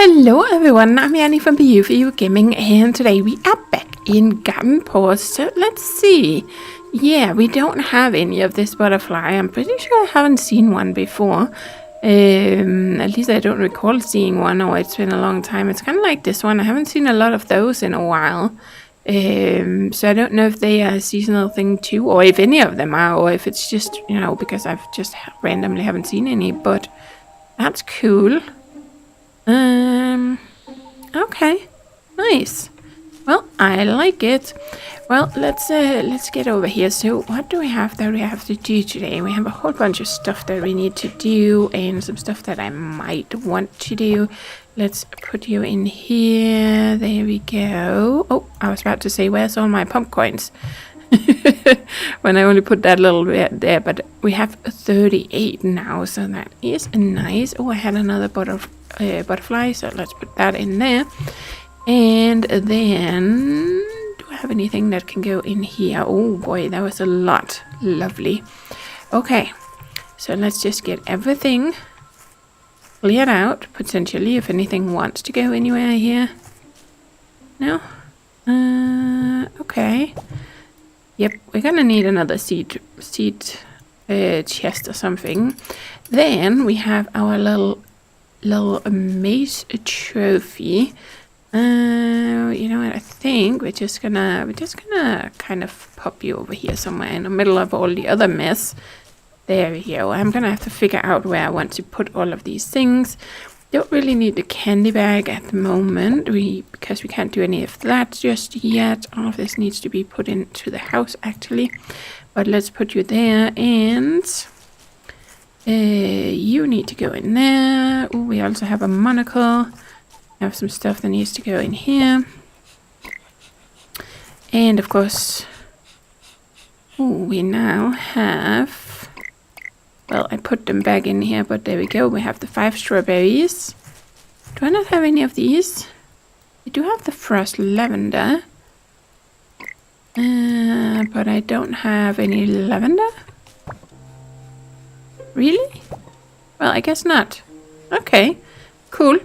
Hello everyone, I'm Yanni from BU Gaming, and today we are back in Garden Paws. So let's see. Yeah, we don't have any of this butterfly. I'm pretty sure I haven't seen one before. At least I don't recall seeing one, or it's been a long time. It's kind of like this one. I haven't seen a lot of those in a while. So I don't know if they are a seasonal thing too, or if any of them are, or if it's just, you know, because I've just randomly haven't seen any, but that's cool. Okay, nice. Well, I like it. Well, let's get over here. So what do we have that we have to do today? We have a whole bunch of stuff that we need to do, and some stuff that I might want to do. Let's put you in here. There we go. Oh, I was about to say, where's all my pump coins? When I only put that little bit there, but we have 38 now, so that is nice. Oh, I had another butterfly, so let's put that in there. And then, do I have anything that can go in here? Oh boy, that was a lot. Lovely. Okay, so let's just get everything cleared out, potentially, if anything wants to go anywhere here. No? Okay. Yep, we're gonna need another seed chest or something. Then we have our little maze trophy. You know what? I think we're just gonna kind of pop you over here somewhere in the middle of all the other mess. There we go. I'm gonna have to figure out where I want to put all of these things. Don't really need the candy bag at the moment, because we can't do any of that just yet. All of this needs to be put into the house actually, but let's put you there, and you need to go in there. Ooh, we also have a monocle. I have some stuff that needs to go in here, and of course, we now have. Well, I put them back in here, but there we go. We have the 5 strawberries. Do I not have any of these? I do have the frost lavender. But I don't have any lavender. Really? Well, I guess not. Okay, cool.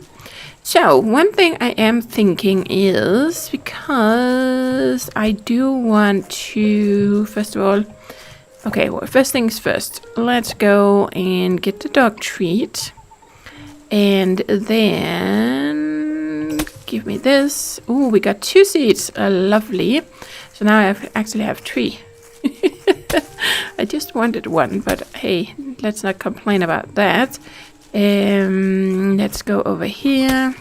So, one thing I am thinking is, because I do want to, first of all, okay, well, first things first, let's go and get the dog treat. And then give me this. Oh, we got 2 seeds. Lovely. So now I actually have 3. I just wanted 1, but hey, let's not complain about that. Let's go over here.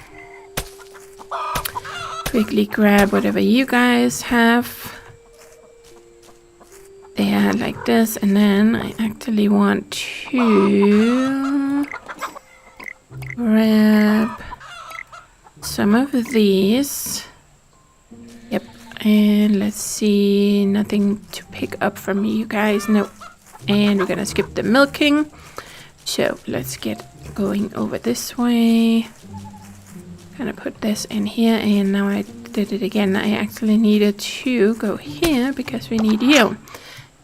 Quickly grab whatever you guys have. There, like this, and then I actually want to grab some of these. Yep, and let's see, nothing to pick up from you guys. Nope. And we're gonna skip the milking. So let's get going over this way. Gonna put this in here, and now I did it again. I actually needed to go here because we need you.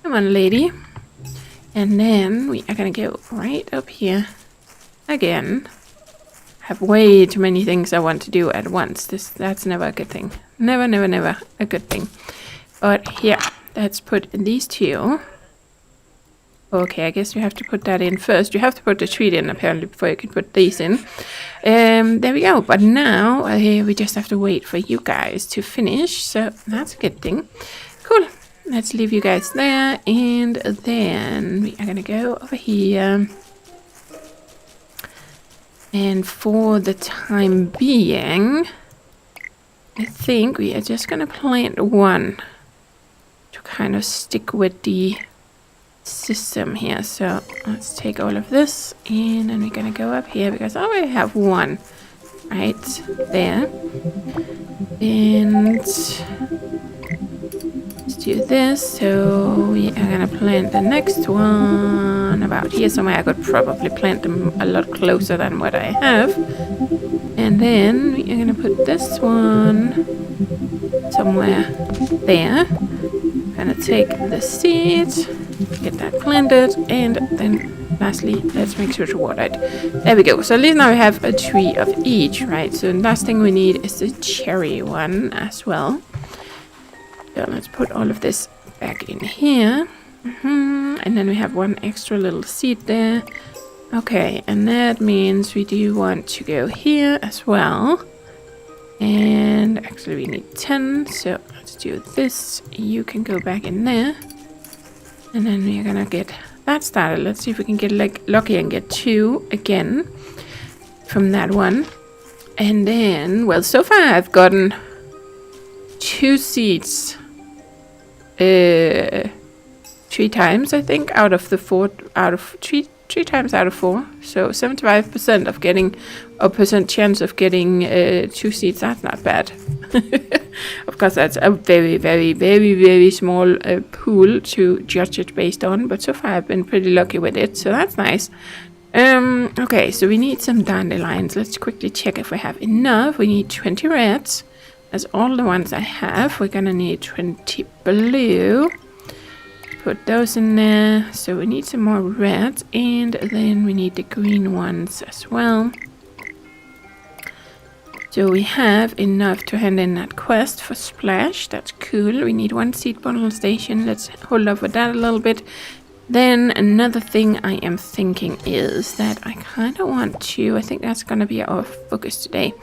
Come on, lady. And then we are gonna go right up here again. Have way too many things I want to do at once. That's never a good thing. Never a good thing. But here, let's put these 2. Okay, I guess you have to put that in first. You have to put the treat in apparently before you can put these in. There we go. But now we just have to wait for you guys to finish. So that's a good thing. Cool. Let's leave you guys there, and then we are gonna go over here. And for the time being, I think we are just gonna plant 1 to kind of stick with the system here. So let's take all of this, and then we're gonna go up here because I already have 1 right there. And let's do this. So we are gonna plant the next one about here somewhere. I could probably plant them a lot closer than what I have. And then we are gonna put this one somewhere there. Gonna take the seed, get that planted, and then lastly, let's make sure to water it. There we go. So at least now we have a tree of each, right? So the last thing we need is the cherry one as well. So let's put all of this back in here. And then we have one extra little seed there. Okay, and that means we do want to go here as well. And actually we need 10, so let's do this. You can go back in there. And then we're gonna get that started. Let's see if we can get lucky and get 2 again from that one. And then, well, so far I've gotten 2 seeds 3 times, I think, out of the 4, out of 3 times out of 4. So 75% of getting, or percent chance of getting 2 seeds. That's not bad. Of course, that's a very, very, very, very small pool to judge it based on. But so far, I've been pretty lucky with it. So that's nice. Okay, so we need some dandelions. Let's quickly check if we have enough. We need 20 reds. That's all the ones I have. We're gonna need 20 blue. Put those in there. So we need some more red, and then we need the green ones as well. So we have enough to hand in that quest for Splash. That's cool. We need 1 seed bundle station. Let's hold off with that a little bit. Then another thing I am thinking is that I kind of want to, I think that's going to be our focus today.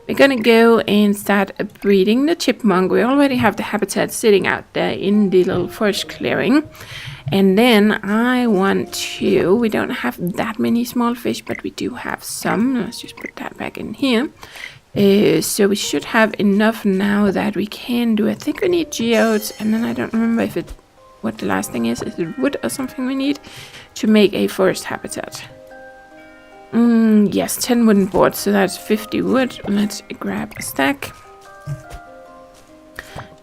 We're going to go and start breeding the chipmunk. We already have the habitat sitting out there in the little forest clearing. And then I want to, we don't have that many small fish, but we do have some. Let's just put that back in here. So we should have enough now that we can do, I think we need geodes, and then I don't remember if it, what the last thing is it wood or something we need to make a forest habitat. Yes, 10 wooden boards, so that's 50 wood. Let's grab a stack.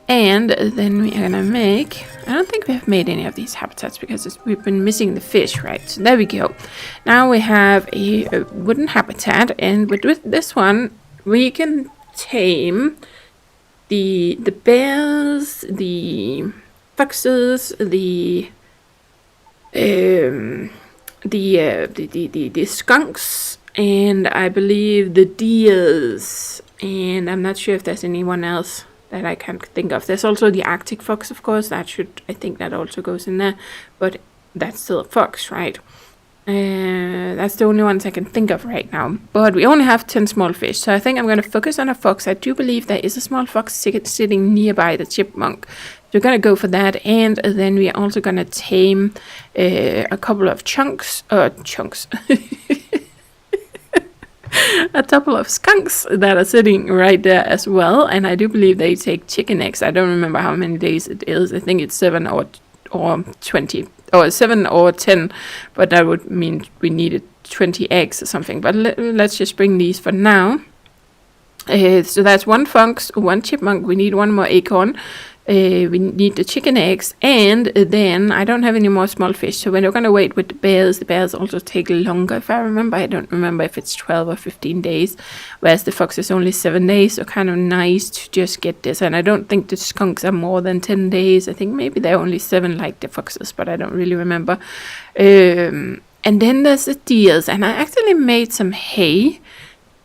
And then we are gonna make, I don't think we have made any of these habitats because we've been missing the fish, right? So there we go. Now we have a wooden habitat, and with this one, we can tame the bears, the foxes, the skunks, and I believe the deers, and I'm not sure if there's anyone else that I can't think of. There's also the Arctic fox, of course. That should, I think that also goes in there, but that's still a fox, right? That's the only ones I can think of right now. But we only have 10 small fish, so I think I'm going to focus on a fox. I do believe there is a small fox sitting nearby the chipmunk. So we're going to go for that, and then we're also going to tame a couple of chunks. A couple of skunks that are sitting right there as well. And I do believe they take chicken eggs. I don't remember how many days it is. I think it's 7 or 20. Or 7 or 10, but that would mean we needed 20 eggs or something. But let's just bring these for now. So that's 1 fox, 1 chipmunk. We need 1 more acorn. We need the chicken eggs, and then I don't have any more small fish. So we're going to wait with the bears. The bears also take longer, if I remember. I don't remember if it's 12 or 15 days, whereas the fox is only 7 days. So kind of nice to just get this. And I don't think the skunks are more than 10 days. I think maybe they're only 7 like the foxes, but I don't really remember. And then there's the deers, and I actually made some hay.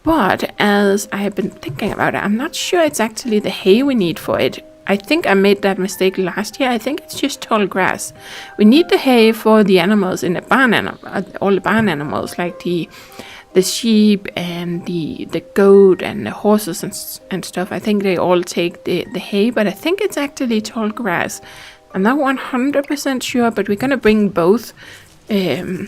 But as I have been thinking about it, I'm not sure it's actually the hay we need for it. I think I made that mistake last year. I think it's just tall grass. We need the hay for the animals in the barn, all the barn animals, like the sheep and the goat and the horses and stuff. I think they all take the hay, but I think it's actually tall grass. I'm not 100% sure, but we're gonna bring both. I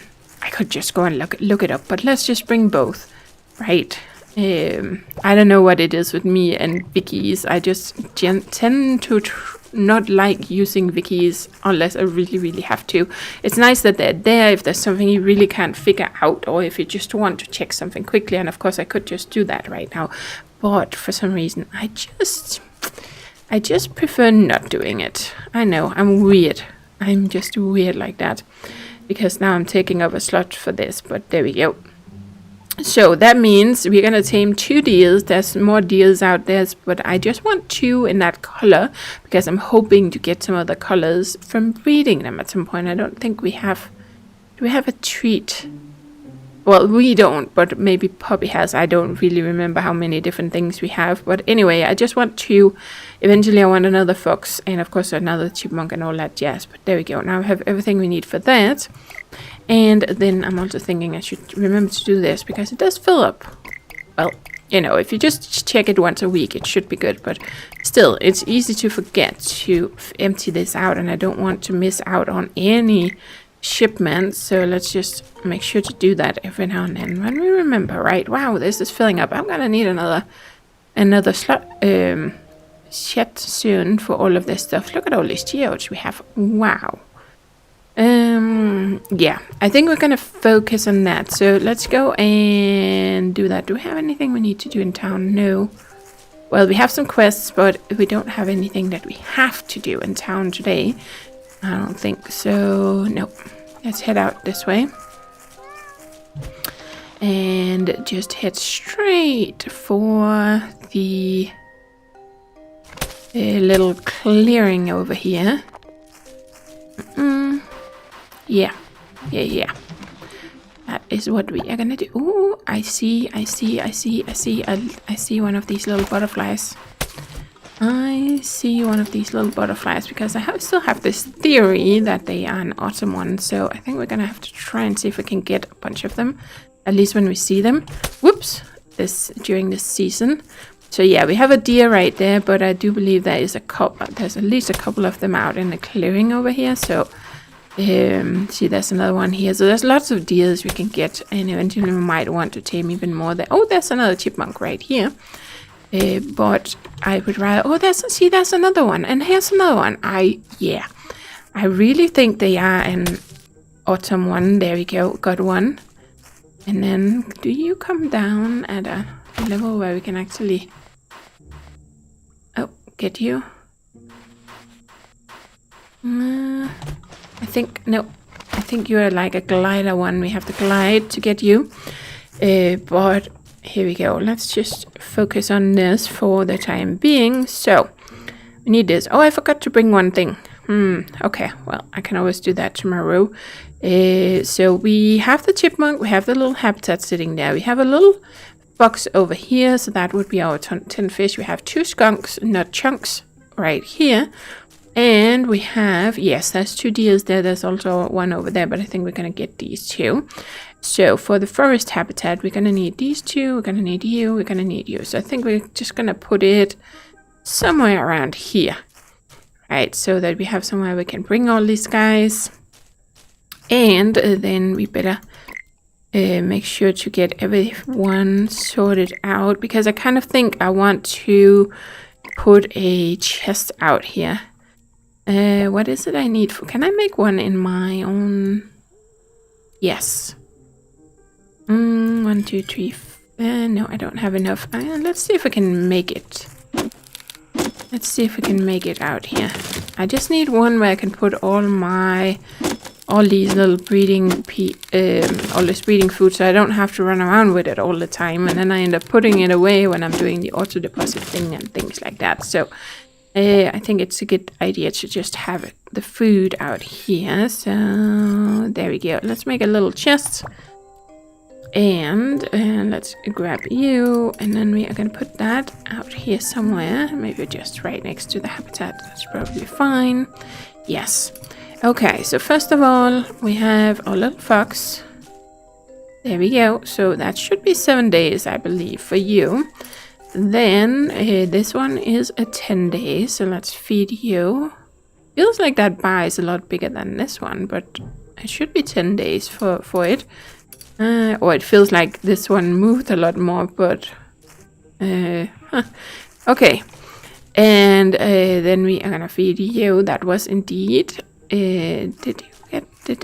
could just go and look it up, but let's just bring both, right? I don't know what it is with me and wikis. I just tend to not like using wikis unless I really, really have to. It's nice that they're there if there's something you really can't figure out, or if you just want to check something quickly. And of course, I could just do that right now. But for some reason, I just prefer not doing it. I know, I'm weird. I'm just weird like that. Because now I'm taking up a slot for this, but there we go. So that means we're going to tame 2 deers. There's more deers out there, but I just want 2 in that color because I'm hoping to get some other colors from breeding them at some point. I don't think we have Do we have a treat? Well, we don't, but maybe Poppy has. I don't really remember how many different things we have. But anyway, I just want to... Eventually, I want another fox. And, of course, another chipmunk and all that jazz. But there we go. Now we have everything we need for that. And then I'm also thinking I should remember to do this. Because it does fill up. Well, you know, if you just check it once a week, it should be good. But still, it's easy to forget to empty this out. And I don't want to miss out on any... shipment, so let's just make sure to do that every now and then when we remember, right? Wow, this is filling up. I'm gonna need another slot shed soon for all of this stuff. Look at all these geodes we have. Wow. Yeah, I think we're gonna focus on that, so let's go and do that. Do we have anything we need to do in town? No. Well, we have some quests, but we don't have anything that we have to do in town today. I don't think so. Nope. Let's head out this way. And just head straight for the little clearing over here. Yeah. That is what we are gonna do. Ooh, I see one of these little butterflies. I see one of these little butterflies because I still have this theory that they are an autumn one. So I think we're going to have to try and see if we can get a bunch of them, at least when we see them. Whoops, during this season. So yeah, we have a deer right there, but I do believe there is there's at least a couple of them out in the clearing over here. So see, there's another one here. So there's lots of deers we can get, and eventually we might want to tame even more there. Oh, there's another chipmunk right here. But I would rather... Oh, there's another one. And here's another one. I really think they are an autumn one. There we go. Got one. And then, do you come down at a level where we can actually... Oh, get you? I think... No. I think you are like a glider one. We have to glide to get you. But... Here we go. Let's just focus on this for the time being. So, we need this. Oh, I forgot to bring one thing. Okay. Well, I can always do that tomorrow. So, we have the chipmunk. We have the little habitat sitting there. We have a little box over here. So, that would be our 10 fish. We have 2 skunks, not chunks, right here. And we have, yes, there's 2 deers there. There's also one over there, but I think we're going to get these 2. So for the forest habitat, we're going to need these 2. We're going to need you. We're going to need you. So I think we're just going to put it somewhere around here. Right, so that we have somewhere we can bring all these guys. And then we better make sure to get everyone sorted out. Because I kind of think I want to put a chest out here. What is it I need for? Can I make one in my own? Yes. 1, 2, 3. No, I don't have enough. Let's see if I can make it. Let's see if we can make it out here. I just need one where I can put all these little all this breeding food, so I don't have to run around with it all the time, and then I end up putting it away when I'm doing the auto deposit thing and things like that. So I think it's a good idea to just have the food out here. So there we go. Let's make a little chest. And let's grab you, and then we are going to put that out here somewhere. Maybe just right next to the habitat. That's probably fine. Yes. Okay, so first of all, we have our little fox. There we go. So that should be 7 days, I believe, for you. Then this one is a 10 days, so let's feed you. Feels like that bar is a lot bigger than this one, but it should be 10 days for it. Or it feels like this one moved a lot more, but okay. And then we are gonna feed you. That was indeed. Did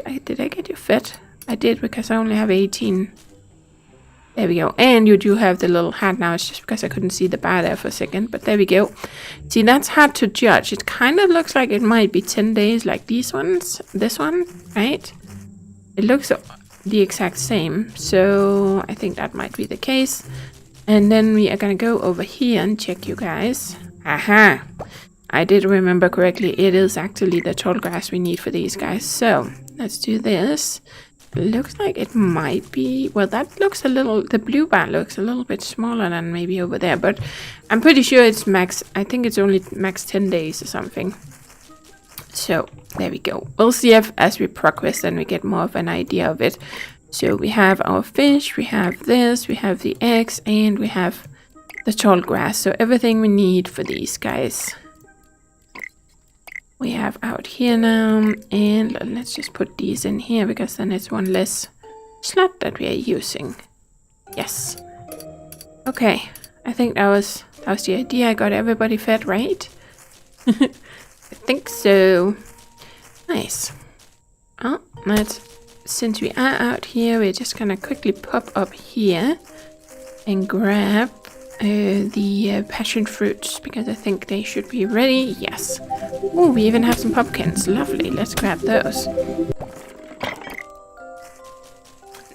I get you fed? I did, because I only have 18. There we go. And you do have the little hat now. It's just because I couldn't see the bar there for a second. But there we go. See, that's hard to judge. It kind of looks like it might be 10 days like these ones. This one, right? It looks the exact same, so I think that might be the case. And then we are gonna go over here and check you guys. Aha! I did remember correctly. It is actually the tall grass we need for these guys. So let's do this. looks like it might be, well, that looks a little, the blue bar looks a little bit smaller than maybe over there, but I'm pretty sure it's max, I think it's only max 10 days or something. So there we go. We'll see if as we progress and we get more of an idea of it. So we have our fish, we have this, we have the eggs, and we have the tall grass. So everything we need for these guys we have out here now. And let's just put these in here because then it's one less slot that we are using. Yes. Okay. I think that was the idea. I got everybody fed, right? I think so. Nice. Oh, since we are out here, we're just gonna quickly pop up here and grab the passion fruits because I think they should be ready. Yes. Oh, we even have some pumpkins. Lovely. Let's grab those.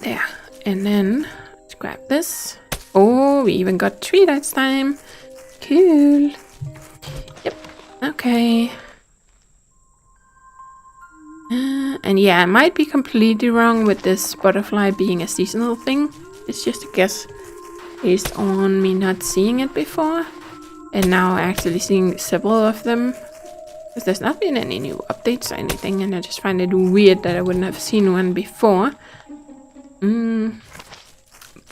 There. And then let's grab this. Oh, we even got 3 that time. Cool. Yep. Okay. And yeah, I might be completely wrong with this butterfly being a seasonal thing. It's just a guess based on me not seeing it before. And now actually seeing several of them. Because there's not been any new updates or anything. And I just find it weird that I wouldn't have seen one before.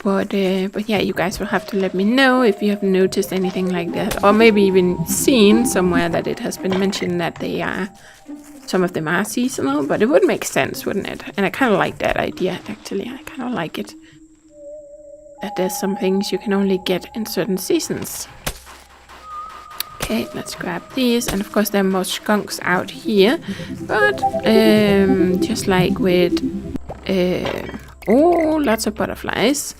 But yeah, you guys will have to let me know if you have noticed anything like that. Or maybe even seen somewhere that it has been mentioned that they are... Some of them are seasonal, but it would make sense, wouldn't it? And I kind of like that idea, actually. I kind of like it. That there's some things you can only get in certain seasons. Okay, let's grab these. And of course, there are more skunks out here. But just like with... lots of butterflies.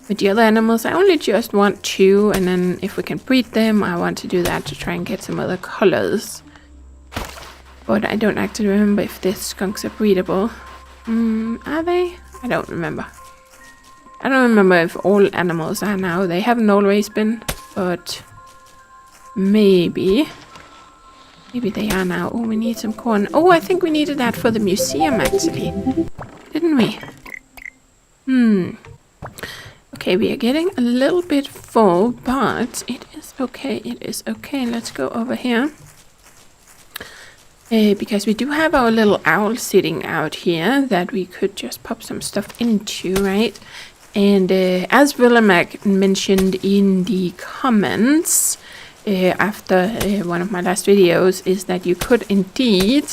With the other animals, I only just want 2. And then if we can breed them, I want to do that to try and get some other colors. But I don't actually remember if the skunks are breedable. Are they? I don't remember. I don't remember if all animals are now. They haven't always been, but maybe. Maybe they are now. Oh, we need some corn. Oh, I think we needed that for the museum, actually. Didn't we? Okay, we are getting a little bit full, but it is okay. It is okay. Let's go over here. Because we do have our little owl sitting out here that we could just pop some stuff into, right? And as Willemac mentioned in the comments after one of my last videos, is that you could indeed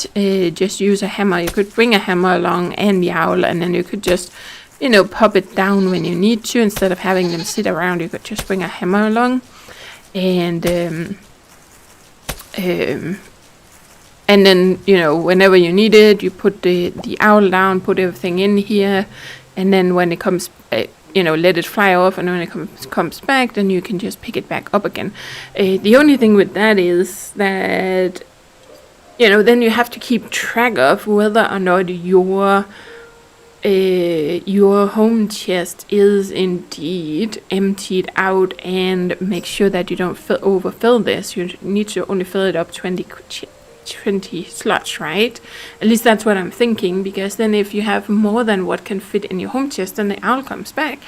just use a hammer. You could bring a hammer along and the owl, and then you could just, you know, pop it down when you need to. Instead of having them sit around, you could just bring a hammer along. And then, you know, whenever you need it, you put the owl down, put everything in here, and then when it comes, you know, let it fly off, and when it comes back, then you can just pick it back up again. The only thing with that is that, you know, then you have to keep track of whether or not your home chest is indeed emptied out, and make sure that you don't overfill this. You need to only fill it up 20 slots, right? At least that's what I'm thinking, because then if you have more than what can fit in your home chest, then the owl comes back,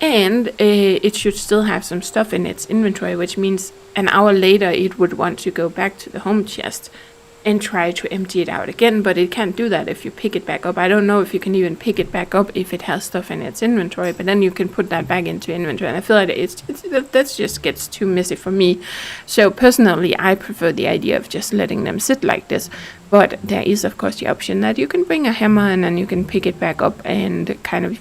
and it should still have some stuff in its inventory, which means an hour later it would want to go back to the home chest and try to empty it out again, but it can't do that if you pick it back up. I don't know if you can even pick it back up if it has stuff in its inventory, but then you can put that back into inventory, and I feel like that just gets too messy for me. So personally, I prefer the idea of just letting them sit like this, but there is of course the option that you can bring a hammer and then you can pick it back up and kind of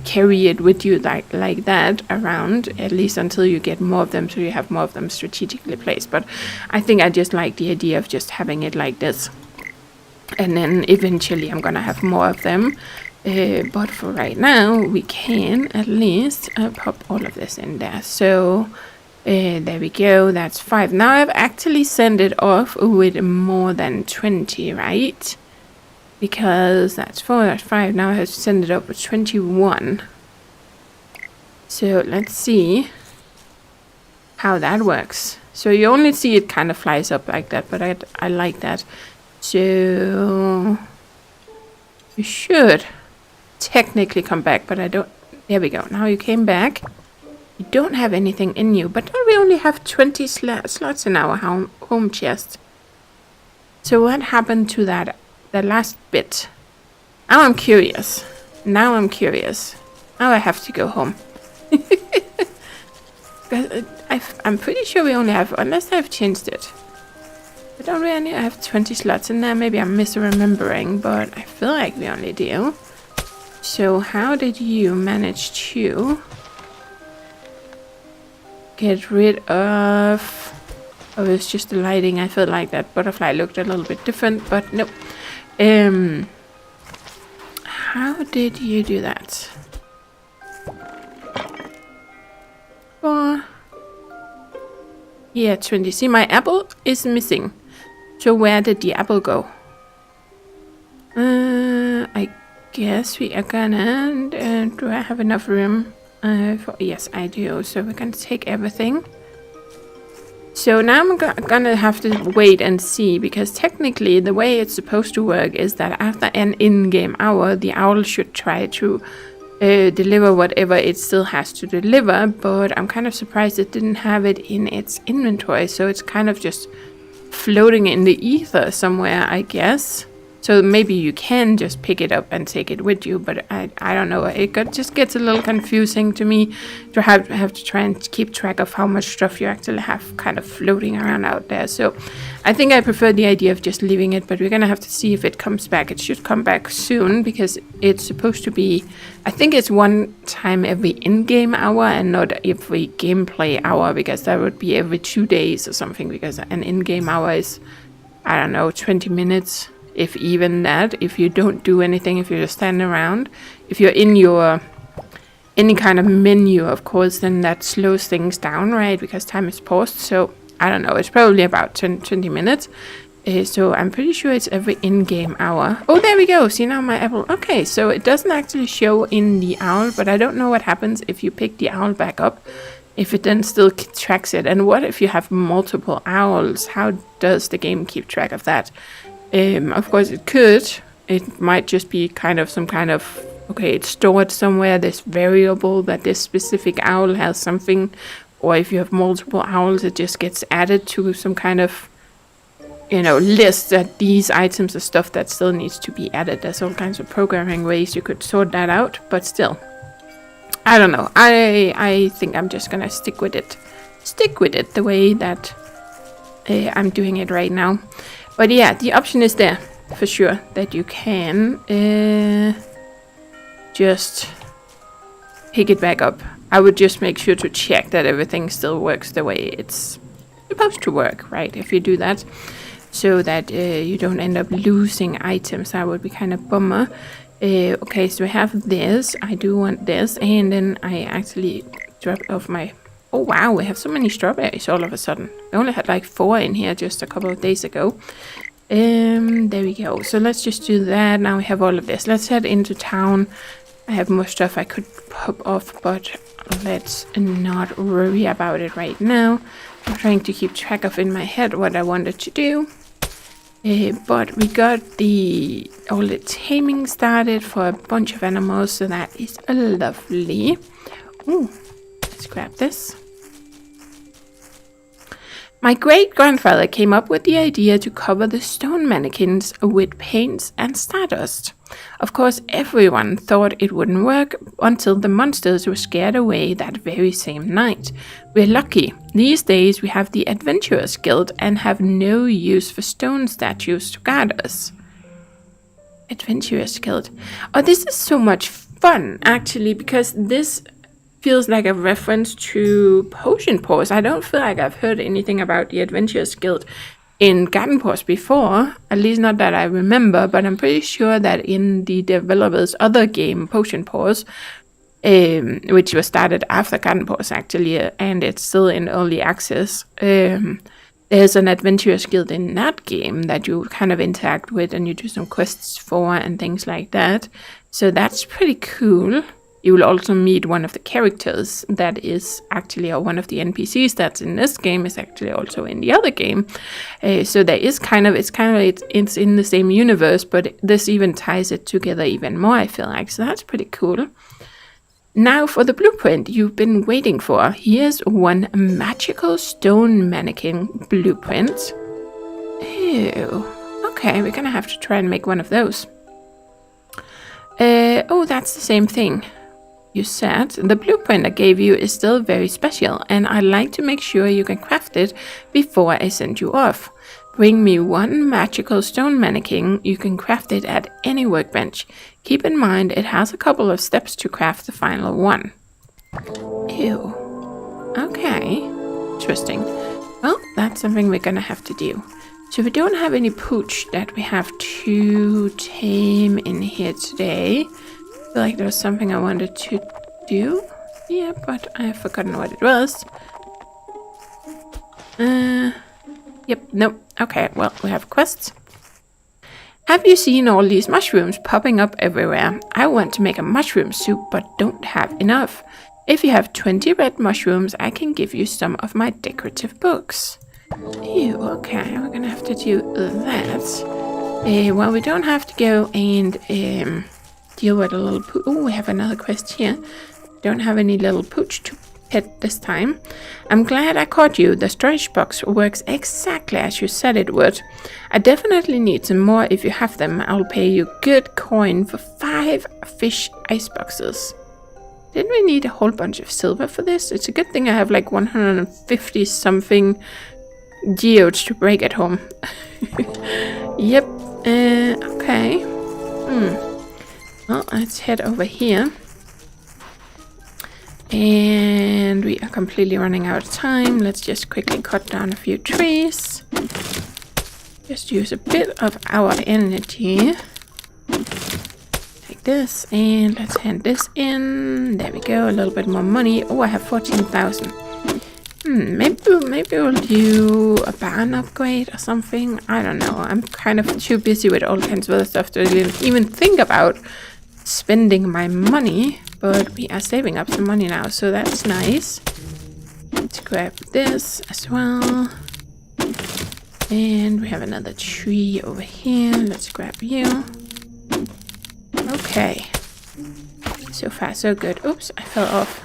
carry it with you like that around, at least until you get more of them, so you have more of them strategically placed. But I think I just like the idea of just having it like this, and then eventually I'm gonna have more of them, but for right now we can at least pop all of this in there. So there we go, that's 5. Now I've actually sent it off with more than 20, right? Because that's 4, that's 5. Now I have to send it up with 21. So let's see how that works. So you only see it kind of flies up like that, but I like that. So you should technically come back, but I don't... There we go. Now you came back. You don't have anything in you, but we only have 20 slots in our home chest. So what happened to that, the last bit? Now I'm curious. Now I have to go home. I'm pretty sure we only have, unless I've changed it. I don't really have 20 slots in there. Maybe I'm misremembering, but I feel like we only do. So how did you manage to get rid of... Oh, it's just the lighting. I felt like that butterfly looked a little bit different, but nope. How did you do that? Yeah, 20. See, my apple is missing. So where did the apple go? I guess we are gonna... do I have enough room? Yes, I do. So we're gonna take everything. So now I'm gonna have to wait and see, because technically the way it's supposed to work is that after an in-game hour, the owl should try to deliver whatever it still has to deliver, but I'm kind of surprised it didn't have it in its inventory, so it's kind of just floating in the ether somewhere, I guess. So maybe you can just pick it up and take it with you, but I don't know. It just gets a little confusing to me to have to try and keep track of how much stuff you actually have kind of floating around out there. So I think I prefer the idea of just leaving it, but we're going to have to see if it comes back. It should come back soon, because it's supposed to be, I think it's one time every in-game hour and not every gameplay hour, because that would be every 2 days or something, because an in-game hour is, I don't know, 20 minutes. If even that, if you don't do anything, if you just stand around. If you're in your any kind of menu, of course, then that slows things down, right? Because time is paused. So I don't know, it's probably about 20 minutes. So I'm pretty sure it's every in-game hour. Oh, there we go. See now my apple. Okay, so it doesn't actually show in the owl, but I don't know what happens if you pick the owl back up. If it then still tracks it. And what if you have multiple owls? How does the game keep track of that? Of course it could. It might just be kind of some kind of, okay, it's stored somewhere, this variable that this specific owl has something. Or if you have multiple owls, it just gets added to some kind of, you know, list that these items are stuff that still needs to be added. There's all kinds of programming ways you could sort that out, but still. I don't know. I think I'm just gonna stick with it. Stick with it the way that I'm doing it right now. But yeah, the option is there for sure that you can just pick it back up. I would just make sure to check that everything still works the way it's supposed to work, right? If you do that, so that you don't end up losing items, that would be kind of bummer. Okay, so we have this. I do want this, and then I actually dropped off my... Oh wow, we have so many strawberries all of a sudden. We only had like 4 in here just a couple of days ago. There we go. So let's just do that. Now we have all of this. Let's head into town. I have more stuff I could pop off, but let's not worry about it right now. I'm trying to keep track of in my head what I wanted to do. But we got all the taming started for a bunch of animals, so that is lovely. Ooh, let's grab this. My great-grandfather came up with the idea to cover the stone mannequins with paints and stardust. Of course, everyone thought it wouldn't work until the monsters were scared away that very same night. We're lucky. These days we have the Adventurers Guild and have no use for stone statues to guard us. Adventurers Guild. Oh, this is so much fun, actually, because this feels like a reference to Potion Paws. I don't feel like I've heard anything about the Adventurers Guild in Garden Paws before, at least not that I remember, but I'm pretty sure that in the developer's other game, Potion Paws, which was started after Garden Paws actually, and it's still in early access, there's an Adventurers Guild in that game that you kind of interact with and you do some quests for and things like that. So that's pretty cool. You will also meet one of the characters that is actually, or one of the NPCs that's in this game is actually also in the other game. So there is it's in the same universe, but this even ties it together even more, I feel like. So that's pretty cool. Now for the blueprint you've been waiting for. Here's one magical stone mannequin blueprint. Ew. Okay, we're gonna have to try and make one of those. Oh, that's the same thing. You said the blueprint I gave you is still very special, and I'd like to make sure you can craft it before I send you off. Bring me one magical stone mannequin. You can craft it at any workbench. Keep in mind it has a couple of steps to craft the final one. Ew. Okay. Interesting. Well, that's something we're gonna have to do. So we don't have any pooch that we have to tame in here today. I feel like there was something I wanted to do. Yeah, but I've forgotten what it was. Yep, nope. Okay, well, we have quests. Have you seen all these mushrooms popping up everywhere? I want to make a mushroom soup, but don't have enough. If you have 20 red mushrooms, I can give you some of my decorative books. Ew, okay, we're gonna have to do that. Well, we don't have to go and deal with a little pooch. Oh, we have another quest here. Don't have any little pooch to pet this time. I'm glad I caught you. The storage box works exactly as you said it would. I definitely need some more if you have them. I'll pay you good coin for 5 fish ice boxes. Didn't we need a whole bunch of silver for this? It's a good thing I have like 150 something geodes to break at home. Yep. Okay. Well, let's head over here. And we are completely running out of time. Let's just quickly cut down a few trees. Just use a bit of our energy. Like this. And let's hand this in. There we go. A little bit more money. Oh, I have 14,000. Maybe we'll do a barn upgrade or something. I don't know. I'm kind of too busy with all kinds of other stuff to even think about spending my money. But we are saving up some money now, so that's nice. Let's grab this as well. And we have another tree over here. Let's grab you. Okay. So far, so good. Oops, I fell off.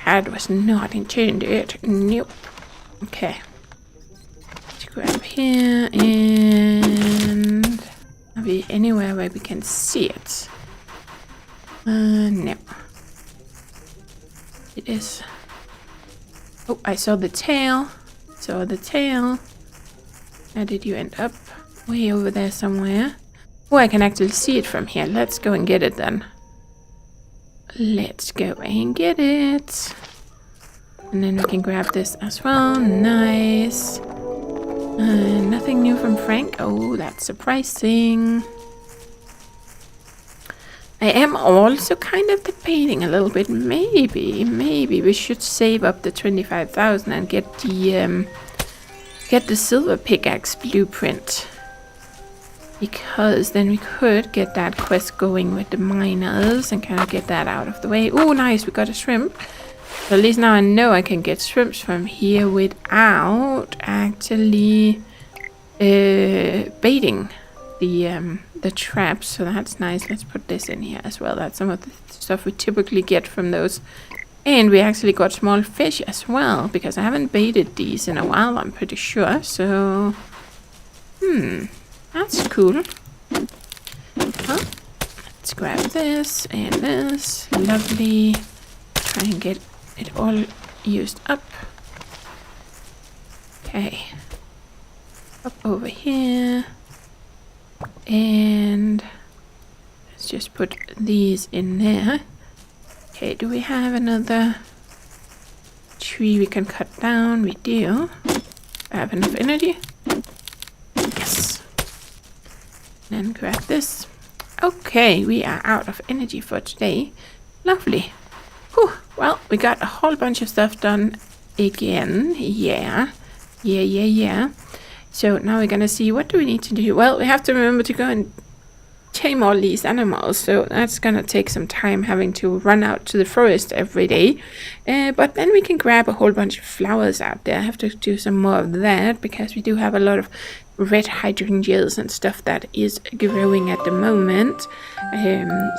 That was not intended. Nope. Okay. Let's grab here, and are we anywhere where we can see it? No. It is. Oh, I saw the tail. Where did you end up? Way over there somewhere. Oh, I can actually see it from here. Let's go and get it then. Let's go and get it. And then we can grab this as well. Nice. Nothing new from Frank. Oh, that's surprising. I am also kind of debating a little bit. Maybe we should save up the 25,000 and get the silver pickaxe blueprint. Because then we could get that quest going with the miners and kind of get that out of the way. Oh, nice, we got a shrimp. So at least now I know I can get shrimps from here without actually baiting the traps. So that's nice. Let's put this in here as well. That's some of the stuff we typically get from those. And we actually got small fish as well, because I haven't baited these in a while, I'm pretty sure. So, that's cool. Well, let's grab this and this. Lovely. Try and get it all used up. Okay. Up over here. And let's just put these in there. Okay, do we have another tree we can cut down? We do. I have enough energy. Yes. Then grab this. Okay, we are out of energy for today. Lovely. Whew. Well, we got a whole bunch of stuff done again. Yeah. So now we're gonna see, what do we need to do? Well, we have to remember to go and tame all these animals, so that's gonna take some time having to run out to the forest every day. But then we can grab a whole bunch of flowers out there. I have to do some more of that because we do have a lot of red hydrangeas and stuff that is growing at the moment.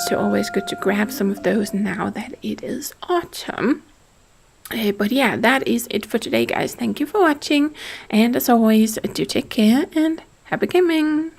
So always good to grab some of those now that it is autumn. But yeah, that is it for today, guys. Thank you for watching, and as always, do take care and happy gaming.